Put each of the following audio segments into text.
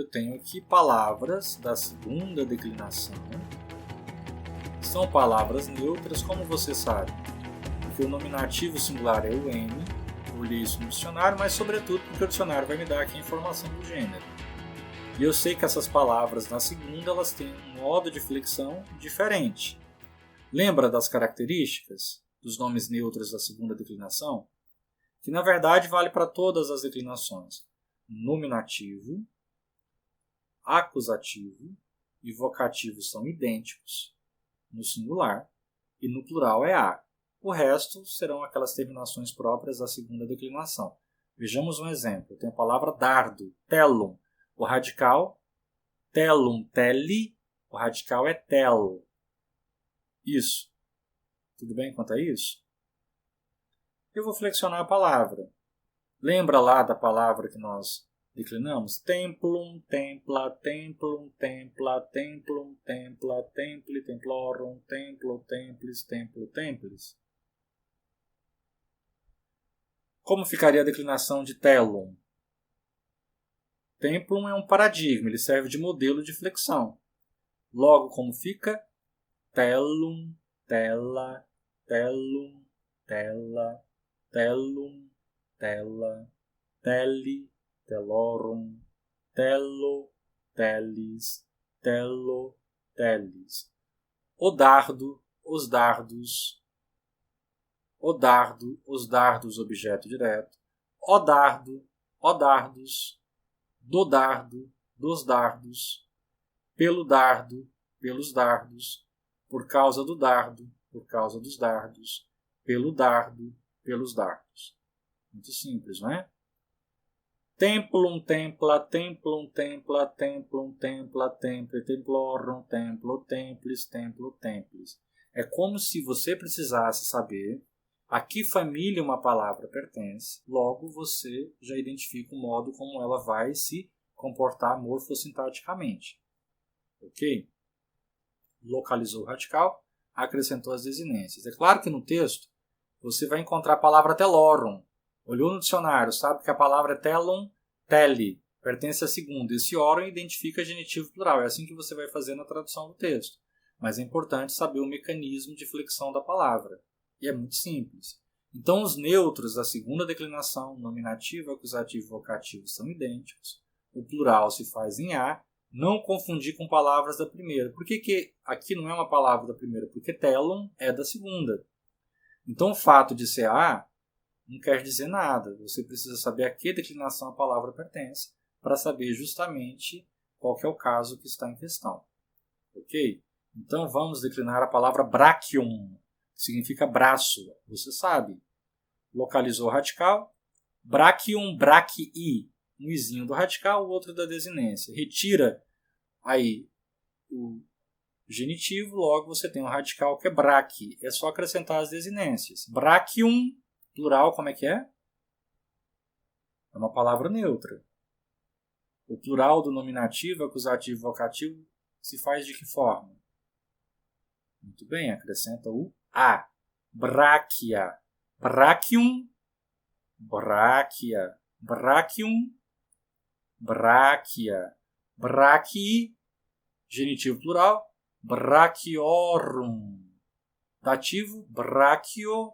eu tenho aqui palavras da segunda declinação. São palavras neutras, como você sabe, porque o nominativo singular é o N. Eu li isso no dicionário, mas sobretudo porque o dicionário vai me dar aqui a informação do gênero. E eu sei que essas palavras na segunda elas têm um modo de flexão diferente. Lembra das características dos nomes neutros da segunda declinação? Que na verdade vale para todas as declinações. Nominativo, acusativo e vocativo são idênticos no singular e no plural é a. O resto serão aquelas terminações próprias da segunda declinação. Vejamos um exemplo. Eu tenho a palavra dardo, telum. O radical, telum, tele, o radical é tel. Isso. Tudo bem quanto a isso? Eu vou flexionar a palavra. Lembra lá da palavra que nós declinamos? Templum, templa, templum, templa, templum, templa, temple, templorum, templo, templis, templo, templis. Como ficaria a declinação de telum? Templum é um paradigma, ele serve de modelo de flexão. Logo, como fica? Telum, tela, telum, tela, telum, tela, tele, telorum, telo, telis, telo, telis. O dardo, os dardos. O dardo, os dardos, objeto direto. O dardo, o dardos. Do dardo, dos dardos. Pelo dardo, pelos dardos. Por causa do dardo, por causa dos dardos. Pelo dardo, pelos dardos. Muito simples, não é? Templum, templa, templum, templa, templum, templa, temple, templorum, templo, templis, templo, templis. É como se você precisasse saber a que família uma palavra pertence, logo você já identifica o modo como ela vai se comportar morfossintaticamente. Ok? Localizou o radical, acrescentou as desinências. É claro que no texto você vai encontrar a palavra telorum. Olhou no dicionário, sabe que a palavra telum, tele, pertence à segunda. Esse orum identifica genitivo plural. É assim que você vai fazer na tradução do texto. Mas é importante saber o mecanismo de flexão da palavra. E é muito simples. Então, os neutros da segunda declinação, nominativo, acusativo e vocativo, são idênticos. O plural se faz em A. Não confundir com palavras da primeira. Por que aqui não é uma palavra da primeira? Porque telum é da segunda. Então, o fato de ser A não quer dizer nada. Você precisa saber a que declinação a palavra pertence para saber justamente qual que é o caso que está em questão. Ok? Então, vamos declinar a palavra brachium, que significa braço. Você sabe. Localizou o radical. Brachium, brachii. Um izinho do radical, o outro da desinência. Retira aí o genitivo, logo você tem um radical que é brachi. É só acrescentar as desinências. Brachium, plural, como é que é? É uma palavra neutra. O plural do nominativo, acusativo e vocativo se faz de que forma? Muito bem, acrescenta o A. Bráquia. Brachium, bráquia. Brachium, bráquia. Brachii, genitivo plural, brachiorum. Dativo, brachio,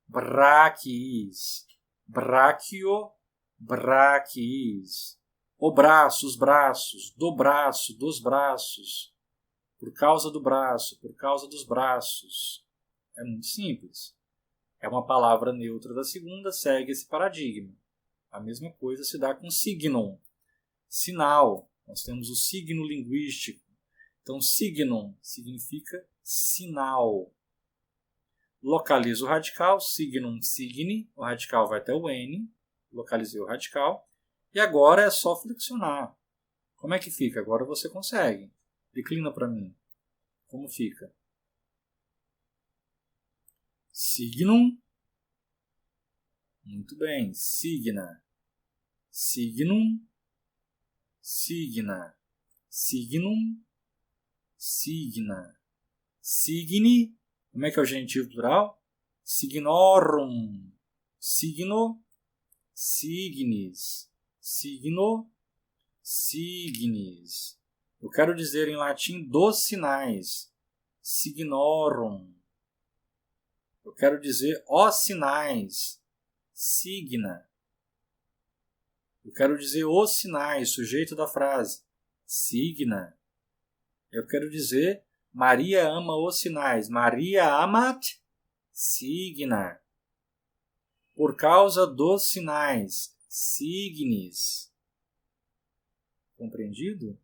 brachiis. Brachio, brachiis. O braço, os braços, do braço, dos braços. Por causa do braço, por causa dos braços. É muito simples. É uma palavra neutra da segunda, segue esse paradigma. A mesma coisa se dá com signum. Sinal. Nós temos o signo linguístico. Então, signum significa sinal. Localiza o radical, signum, signi. O radical vai até o N. Localizei o radical. E agora é só flexionar. Como é que fica? Agora você consegue. Declina para mim. Como fica? Signum. Muito bem. Signa. Signum. Signa. Signum. Signa. Signi. Como é que é o genitivo plural? Signorum. Signo. Signis. Signo. signis. Eu quero dizer em latim dos sinais. Signorum. Eu quero dizer os sinais. Signa. Eu quero dizer os sinais, sujeito da frase. Signa. Eu quero dizer Maria ama os sinais. Maria amat signa. Por causa dos sinais. Signis. Compreendido?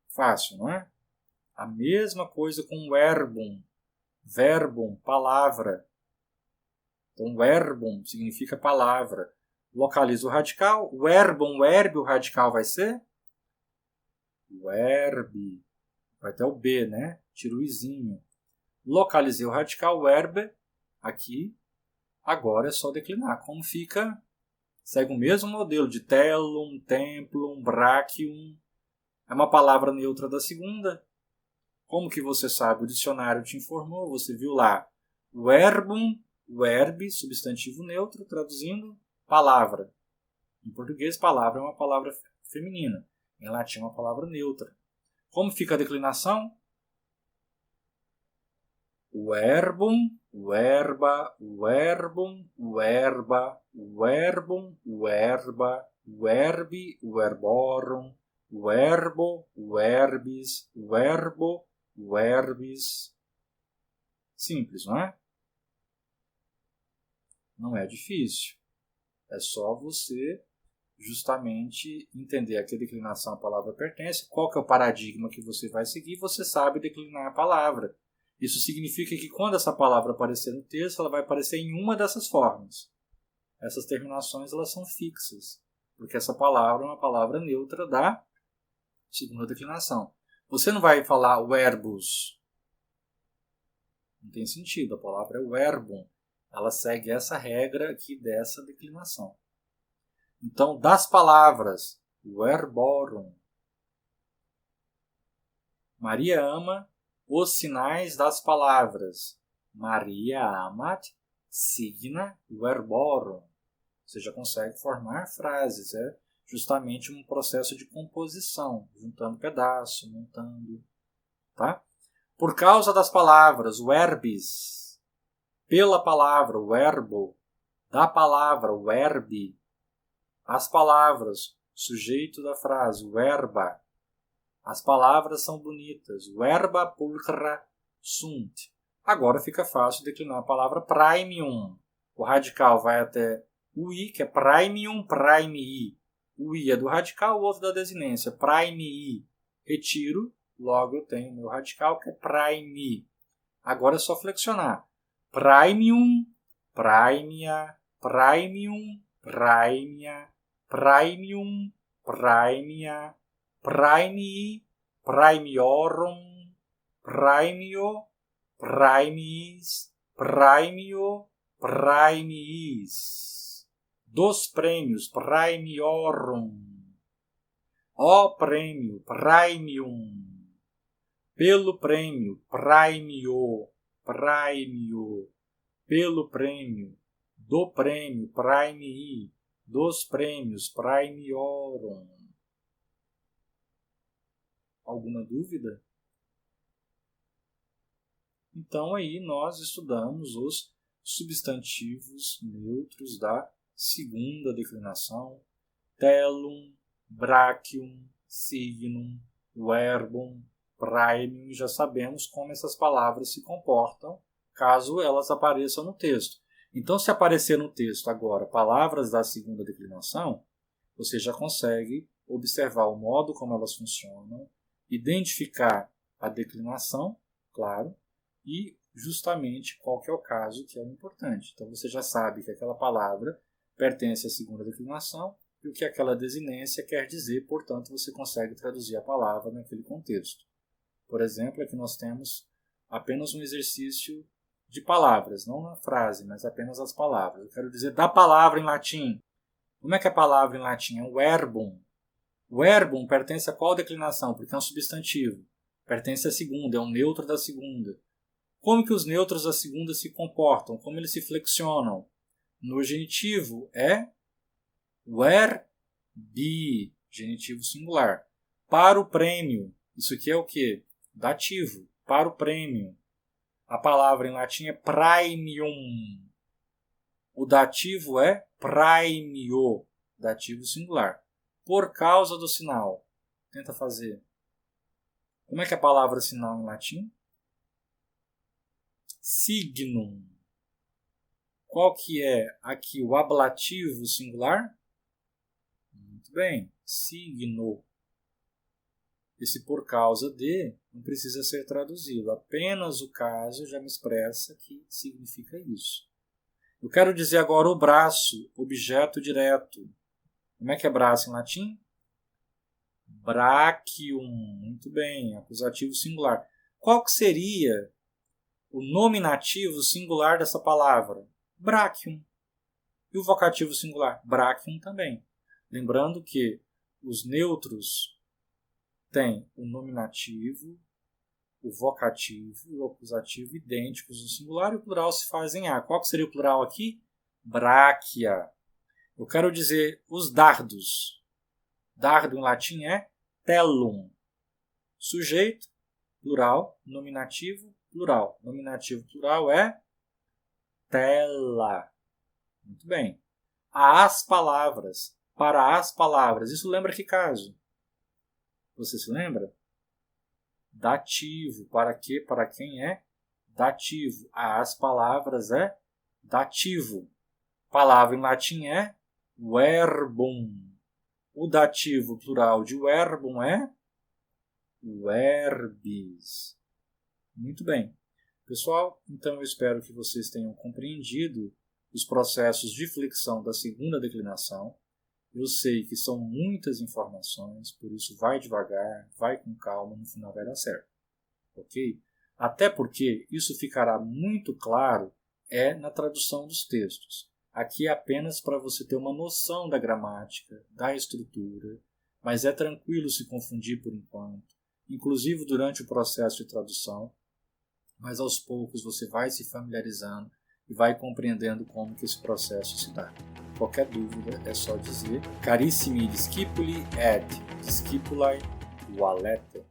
Fácil, não é? A mesma coisa com verbum. Verbum, palavra. Então, verbum significa palavra. Localiza o radical. Verbum, verbo, o radical vai ser? Verbi. Vai até o B, né? Tira o izinho. Localizei o radical, verbe, aqui. Agora é só declinar. Como fica? Segue o mesmo modelo de tellum, templum, brachium. É uma palavra neutra da segunda. Como que você sabe? O dicionário te informou. Você viu lá. Verbum, verbe, substantivo neutro, traduzindo, palavra. Em português, palavra é uma palavra feminina. Em latim, é uma palavra neutra. Como fica a declinação? Verbum, verba, verbum, verba, verbum, verba, verbi, verborum, verbo, verbis, verbo, verbis. Simples, não é? Não é difícil. É só você justamente entender a que declinação a palavra pertence, qual que é o paradigma que você vai seguir, você sabe declinar a palavra. Isso significa que quando essa palavra aparecer no texto, ela vai aparecer em uma dessas formas. Essas terminações elas são fixas, porque essa palavra é uma palavra neutra da segunda declinação. Você não vai falar verbos. Não tem sentido, a palavra é verbum. Ela segue essa regra aqui dessa declinação. Então, das palavras, verborum. Maria ama os sinais das palavras. Maria amat signa verborum. Você já consegue formar frases. É justamente um processo de composição, juntando pedaço, montando. Tá? Por causa das palavras, verbis. Pela palavra, o verbo. Da palavra, o verbi. As palavras, sujeito da frase, verba. As palavras são bonitas. Verba pulcra sunt. Agora fica fácil declinar a palavra praemium. O radical vai até o i, que é praemium, praemii. O i é do radical, o outro da desinência. Praemii. Retiro, logo eu tenho o meu radical, que é praemi. Agora é só flexionar. Praemium, praemia, praemium, praemia. Praemium, praemia, praemii, praemiorum, praemio, praemis, praemio, praemis. Dos prêmios, praemiorum. O prêmio, praemium. Pelo prêmio, praemio, praemio. Pelo prêmio, do prêmio, praemii. Dos prêmios, praemiorum. Alguma dúvida? Então aí nós estudamos os substantivos neutros da segunda declinação. Tellum, brachium, signum, verbum, praemium. Já sabemos como essas palavras se comportam caso elas apareçam no texto. Então, se aparecer no texto agora palavras da segunda declinação, você já consegue observar o modo como elas funcionam, identificar a declinação, claro, e justamente qual que é o caso que é o importante. Então, você já sabe que aquela palavra pertence à segunda declinação e o que aquela desinência quer dizer, portanto, você consegue traduzir a palavra naquele contexto. Por exemplo, aqui nós temos apenas um exercício de palavras, não na frase, mas apenas as palavras. Eu quero dizer da palavra em latim. Como é que é a palavra em latim? É o verbum. O verbum pertence a qual declinação? Porque é um substantivo. Pertence à segunda, é um neutro da segunda. Como que os neutros da segunda se comportam? Como eles se flexionam? No genitivo é bi, genitivo singular. Para o prêmio, isso aqui é o quê? Dativo, para o prêmio. A palavra em latim é praemium. O dativo é praemio, dativo singular. Por causa do sinal. Tenta fazer. Como é que é a palavra sinal em latim? Signum. Qual que é aqui o ablativo singular? Muito bem, signo. Esse por causa de não precisa ser traduzido. Apenas o caso já me expressa que significa isso. Eu quero dizer agora o braço, objeto direto. Como é que é braço em latim? Brachium. Muito bem, acusativo singular. Qual que seria o nominativo singular dessa palavra? Brachium. E o vocativo singular? Brachium também. Lembrando que os neutros têm o nominativo, o vocativo e o acusativo idênticos no singular e o plural se faz em A. Qual que seria o plural aqui? Bráquia. Eu quero dizer os dardos. Dardo em latim é tellum. Sujeito, plural, nominativo, plural. Nominativo plural é tela. Muito bem. As palavras. Para as palavras. Isso lembra que caso? Você se lembra? Dativo. Para que? Para quem é? Dativo. As palavras é dativo. Palavra em latim é verbum. O dativo plural de verbum é verbis. Muito bem. Pessoal, então eu espero que vocês tenham compreendido os processos de flexão da segunda declinação. Eu sei que são muitas informações, por isso vai devagar, vai com calma, no final vai dar certo. Ok? Até porque isso ficará muito claro na tradução dos textos. Aqui é apenas para você ter uma noção da gramática, da estrutura, mas é tranquilo se confundir por enquanto, inclusive durante o processo de tradução, mas aos poucos você vai se familiarizando e vai compreendendo como que esse processo se dá. Qualquer dúvida é só dizer carissimi discipuli et discipulae valete.